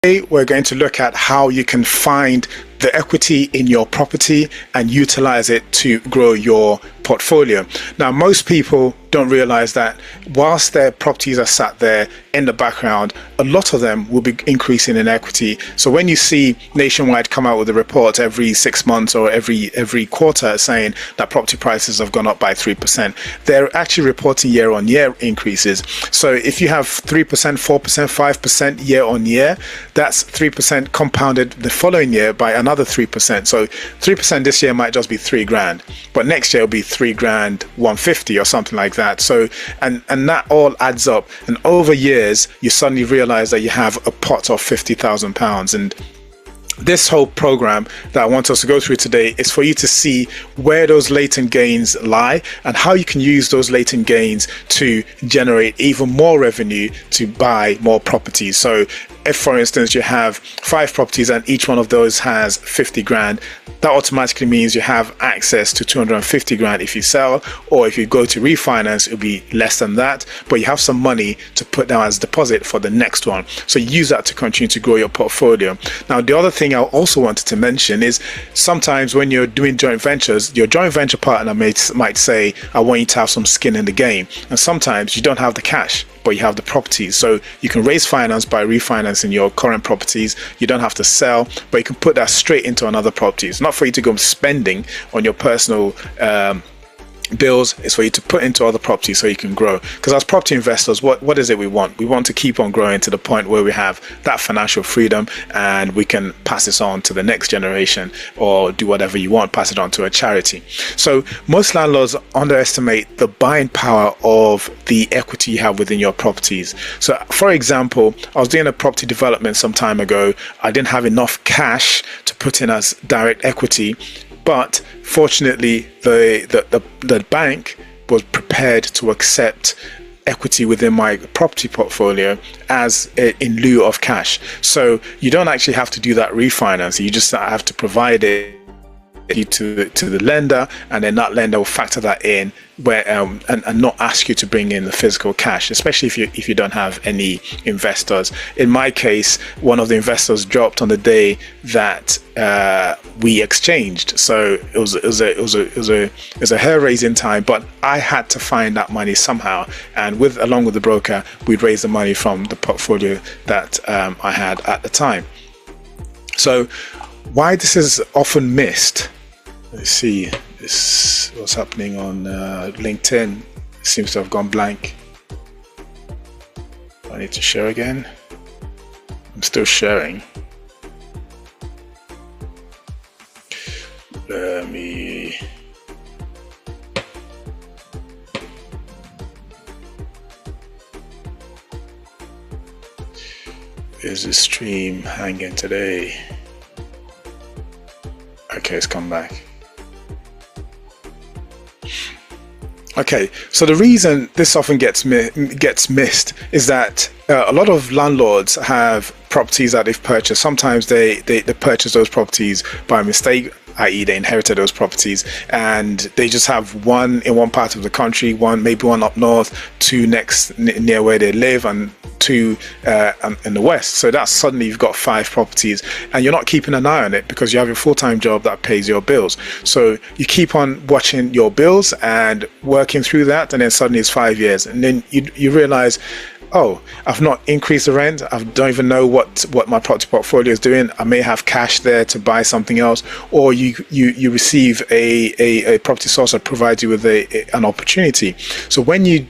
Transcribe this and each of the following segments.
Today, we're going to look at how you can find the equity in your property and utilize it to grow your portfolio. Now, most people don't realize that whilst their properties are sat there in the background, a lot of them will be increasing in equity. So when you see Nationwide come out with a report every 6 months or every quarter saying that property prices have gone up by 3%, they're actually reporting year on year increases. So if you have 3%, 4%, 5% year on year, that's 3% compounded the following year by another 3%. So 3% this year might just be $3,000, but next year will be $3,000 150 or something like that. So and that all adds up, and over years you suddenly realize that you have a pot of £50,000. And this whole program that I want us to go through today is for you to see where those latent gains lie and how you can use those latent gains to generate even more revenue to buy more properties. So if, for instance, you have 5 properties and each one of those has 50 grand, that automatically means you have access to 250 grand if you sell, or if you go to refinance, it'll be less than that, but you have some money to put down as deposit for the next one. So use that to continue to grow your portfolio. Now, the other thing I also wanted to mention is sometimes when you're doing joint ventures, your joint venture partner might say, I want you to have some skin in the game. And sometimes you don't have the cash, but you have the properties. So you can raise finance by refinancing your current properties. You don't have to sell, but you can put that straight into another property. It's not for you to go spending on your personal bills. Is for you to put into other properties so you can grow. Because as property investors, what is it we want? We want to keep on growing to the point where we have that financial freedom and we can pass this on to the next generation, or do whatever you want, pass it on to a charity. So most landlords underestimate the buying power of the equity you have within your properties. So for example, I was doing a property development some time ago. I didn't have enough cash to put in as direct equity, but fortunately the bank was prepared to accept equity within my property portfolio as in lieu of cash. So you don't actually have to do that refinance. You just have to provide it to the lender, and then that lender will factor that in where and not ask you to bring in the physical cash, especially if you don't have any investors. In my case, one of the investors dropped on the day that we exchanged, so it was a hair-raising time, but I had to find that money somehow, and along with the broker, we'd raise the money from the portfolio that I had at the time. So why this is often missed, let's see, this what's happening on LinkedIn. It seems to have gone blank. I need to share again. I'm still sharing. Let me is the stream hanging today? Okay, it's come back. Okay, so the reason this often gets missed is that a lot of landlords have properties that they've purchased. Sometimes they purchase those properties by mistake, i.e. they inherited those properties, and they just have one in one part of the country, maybe one up north, 2 near where they live, and 2 in the west. So that's suddenly you've got 5 properties, and you're not keeping an eye on it because you have a full-time job that pays your bills. So you keep on watching your bills and working through that, and then suddenly it's 5 years, and then you realize, oh, I've not increased the rent. I don't even know what my property portfolio is doing. I may have cash there to buy something else, or you receive a property source that provides you with an opportunity. So when you're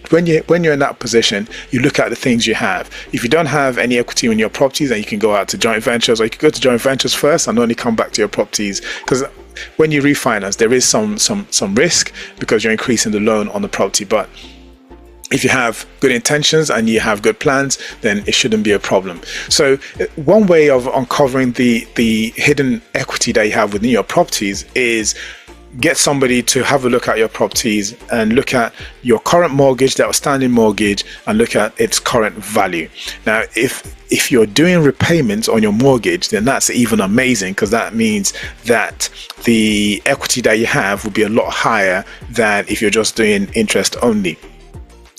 in that position, you look at the things you have. If you don't have any equity in your properties, then you can go out to joint ventures, or you can go to joint ventures first and only come back to your properties, because when you refinance, there is some risk because you're increasing the loan on the property. But if you have good intentions and you have good plans, then it shouldn't be a problem. So one way of uncovering the hidden equity that you have within your properties is get somebody to have a look at your properties and look at your current mortgage, the outstanding mortgage, and look at its current value. Now, if you're doing repayments on your mortgage, then that's even amazing, because that means that the equity that you have will be a lot higher than if you're just doing interest only.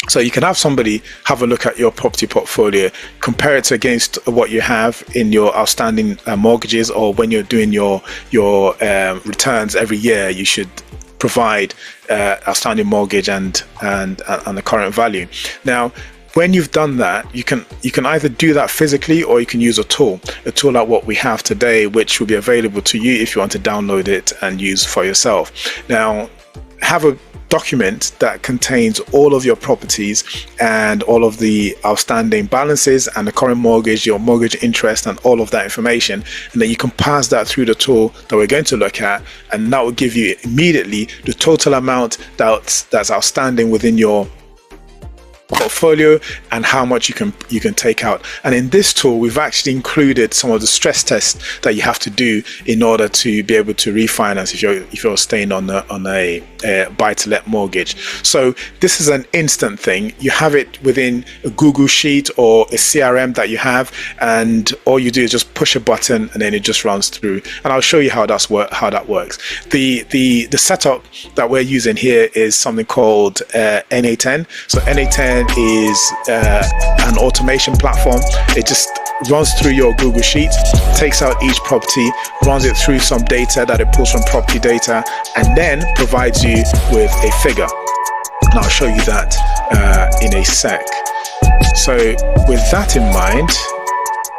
So you can have somebody have a look at your property portfolio, compare it against what you have in your outstanding mortgages, or when you're doing your returns every year, you should provide outstanding mortgage and the current value. Now, when you've done that, you can either do that physically, or you can use a tool like what we have today, which will be available to you if you want to download it and use for yourself. Now, have a document that contains all of your properties and all of the outstanding balances and the current mortgage, your mortgage interest, and all of that information, and then you can pass that through the tool that we're going to look at, and that will give you immediately the total amount that's outstanding within your portfolio and how much you can take out. And in this tool, we've actually included some of the stress tests that you have to do in order to be able to refinance if you're staying on a buy-to-let mortgage. So this is an instant thing. You have it within a Google Sheet or a CRM that you have, and all you do is just push a button and then it just runs through. And I'll show you how that works. The setup that we're using here is something called NA10. So NA10 is an automation platform. It just runs through your Google Sheet, takes out each property, runs it through some data that it pulls from property data, and then provides you with a figure. And I'll show you that in a sec. So with that in mind,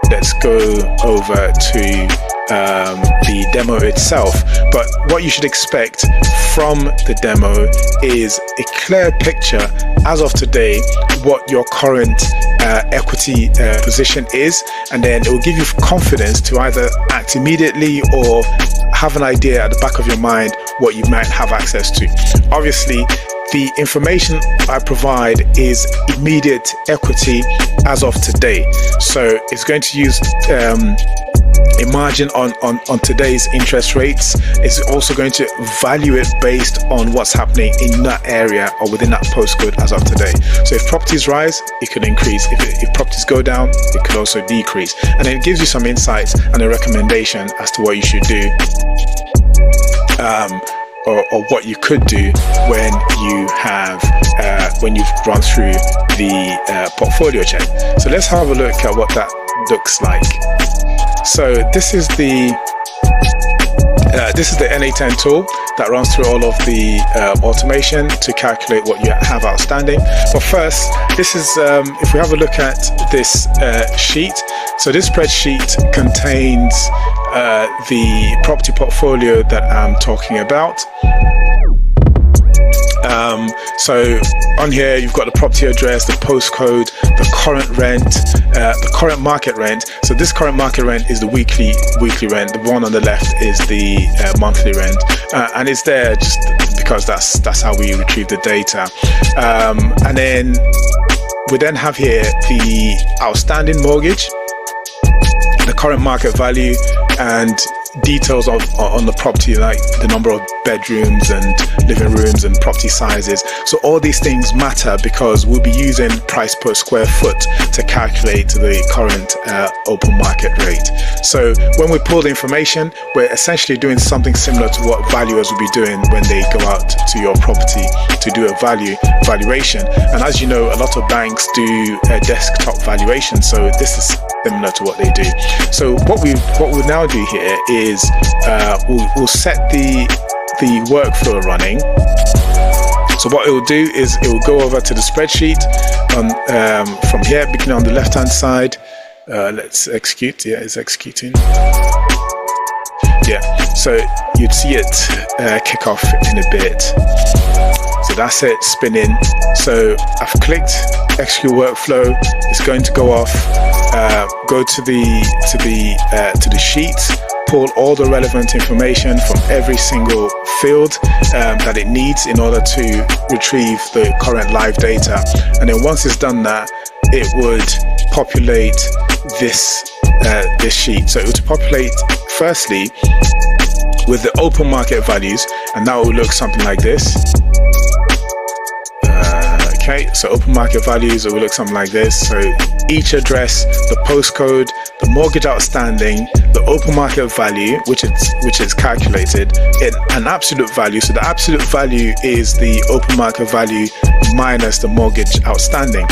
let's go over to the demo itself. But what you should expect from the demo is a clear picture as of today what your current equity position is, and then it will give you confidence to either act immediately or have an idea at the back of your mind what you might have access to. Obviously, the information I provide is immediate equity as of today, so it's going to use a margin on today's interest rates. It's also going to value it based on what's happening in that area or within that postcode as of today. So if properties rise, it could increase. If properties go down, it could also decrease. And then it gives you some insights and a recommendation as to what you should do, or what you could do when you have when you've run through the portfolio check. So let's have a look at what that looks like. So this is the NA10 tool that runs through all of the automation to calculate what you have outstanding. But first, this is if we have a look at this sheet. So this spreadsheet contains the property portfolio that I'm talking about. So on here you've got the property address, the postcode, the current rent, the current market rent. So this current market rent is the weekly rent. The one on the left is the monthly rent, and it's there just because that's how we retrieve the data. And then we then have here the outstanding mortgage, the current market value, and details on the property, like the number of bedrooms and living rooms and property sizes. So all these things matter because we'll be using price per square foot to calculate the current open market rate. So when we pull the information, we're essentially doing something similar to what valuers will be doing when they go out to your property to do a valuation. And as you know, a lot of banks do a desktop valuation, so this is similar to what they do. So what we'll now do here is we'll set the workflow running. So what it will do is it will go over to the spreadsheet from here, beginning on the left hand side. Let's execute. Yeah, it's executing. Yeah, so you'd see it kick off in a bit. So that's it, spinning. So I've clicked execute workflow. It's going to go off. Go to the sheet, pull all the relevant information from every single field that it needs in order to retrieve the current live data. And then once it's done that, it would populate this sheet. So it would populate firstly with the open market values, and that will look something like this. Okay, so open market values, it will look something like this. So each address, the postcode, the mortgage outstanding, the open market value, which is calculated in an absolute value. So the absolute value is the open market value minus the mortgage outstanding.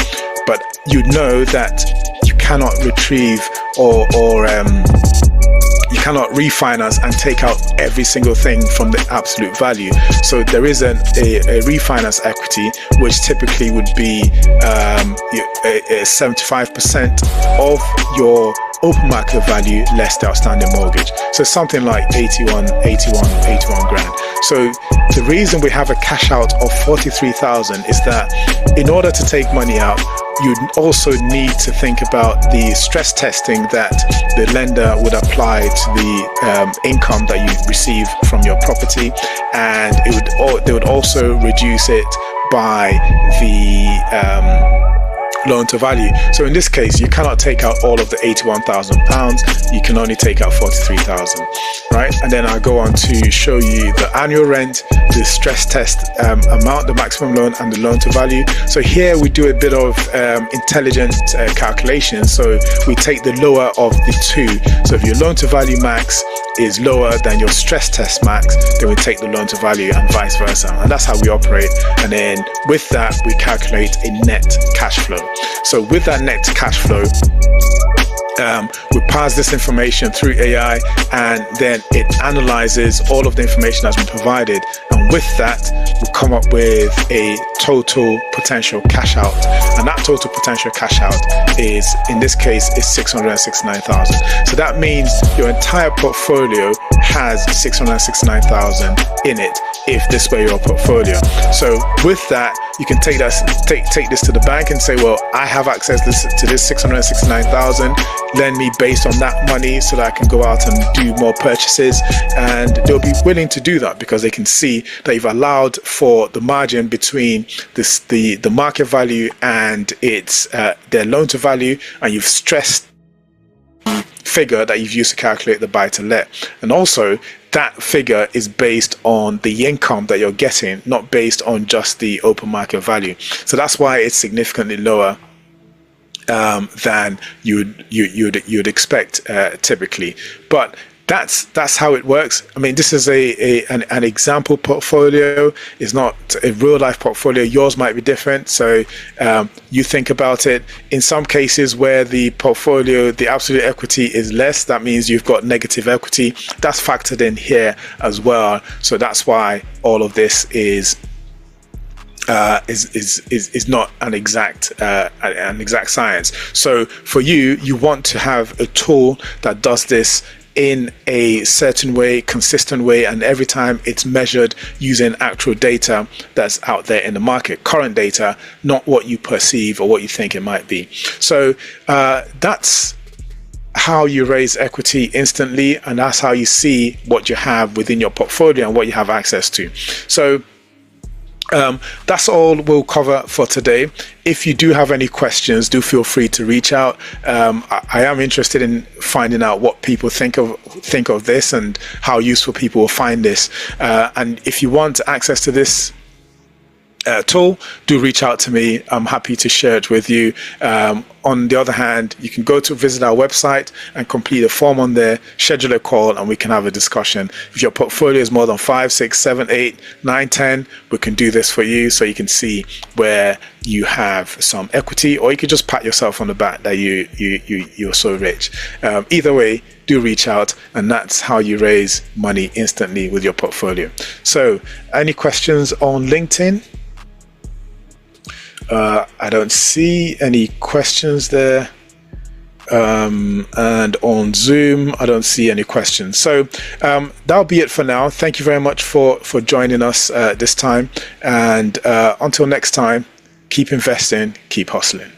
But you know that you cannot retrieve or you cannot refinance and take out every single thing from the absolute value. So there is a refinance equity, which typically would be 75% of your open market value less the outstanding mortgage. So something like 81 grand. So the reason we have a cash out of 43,000 is that in order to take money out, you also need to think about the stress testing that the lender would apply to the income that you receive from your property, and they would also reduce it by the loan to value. So in this case, you cannot take out all of the £81,000. You can only take out 43,000, right? And then I'll go on to show you the annual rent, the stress test amount, the maximum loan, and the loan to value. So here we do a bit of intelligent calculation. So we take the lower of the two. So if your loan to value max is lower than your stress test max, then we take the loan to value and vice versa. And that's how we operate. And then with that, we calculate a net cash flow. So with that net cash flow, we pass this information through AI, and then it analyzes all of the information that's been provided. And with that, we come up with a total potential cash out. And that total potential cash out is, in this case, is 669,000. So that means your entire portfolio has 669,000 in it, if this were your portfolio. So with that, you can take this to the bank and say, well, I have access to this 669,000. Lend me based on that money so that I can go out and do more purchases. And they'll be willing to do that because they can see that you've allowed for the margin between the market value and its their loan to value, and you've stressed figure that you've used to calculate the buy to let. And also that figure is based on the income that you're getting, not based on just the open market value. So that's why it's significantly lower than you'd expect typically. But that's how it works. I mean, this is an example portfolio. It's not a real life portfolio. Yours might be different. So you think about it. In some cases where the portfolio, the absolute equity is less, that means you've got negative equity. That's factored in here as well. So that's why all of this is not an exact science. So for you want to have a tool that does this in a certain way, consistent way, and every time it's measured using actual data that's out there in the market, current data, not what you perceive or what you think it might be. So that's how you raise equity instantly, and that's how you see what you have within your portfolio and what you have access to. So that's all we'll cover for today. If you do have any questions, do feel free to reach out. I am interested in finding out what people think of this and how useful people will find this. And if you want access to this tool, do reach out to me. I'm happy to share it with you. On the other hand, you can go to visit our website and complete a form on there, schedule a call, and we can have a discussion. If your portfolio is more than 5, 6, 7, 8, 9, 10, we can do this for you so you can see where you have some equity, or you can just pat yourself on the back that you're so rich. Either way, do reach out, and that's how you raise money instantly with your portfolio. So any questions on LinkedIn? I don't see any questions there, and on Zoom I don't see any questions. So that'll be it for now. Thank you very much for joining us this time, and until next time, keep investing, keep hustling.